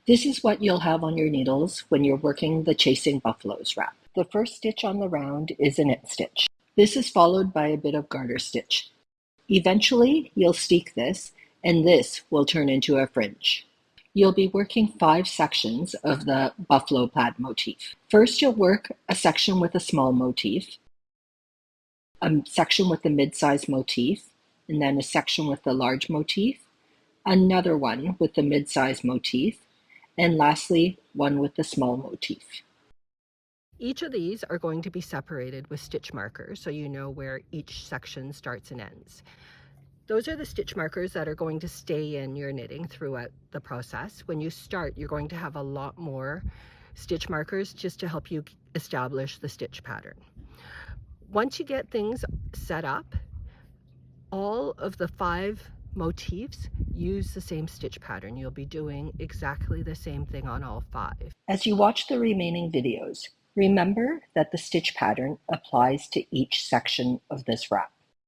This is what you'll have on your needles when you're working the Chasing Buffaoes Wrap. The first stitch on the round is a knit stitch. This is followed by a bit of garter stitch. Eventually, you'll steek this, and this will turn into a fringe. You'll be working 5 sections of the buffalo plaid motif. First, you'll work a section with a small motif, a section with the mid-size motif, and then a section with the large motif, another one with the mid-size motif, and lastly, one with the small motif. Each of these are going to be separated with stitch markers so you know where each section starts and ends. Those are the stitch markers that are going to stay in your knitting throughout the process. When you start, you're going to have a lot more stitch markers just to help you establish the stitch pattern. Once you get things set up, all of the 5 motifs use the same stitch pattern. You'll be doing exactly the same thing on all 5. As you watch the remaining videos, remember that the stitch pattern applies to each section of this wrap.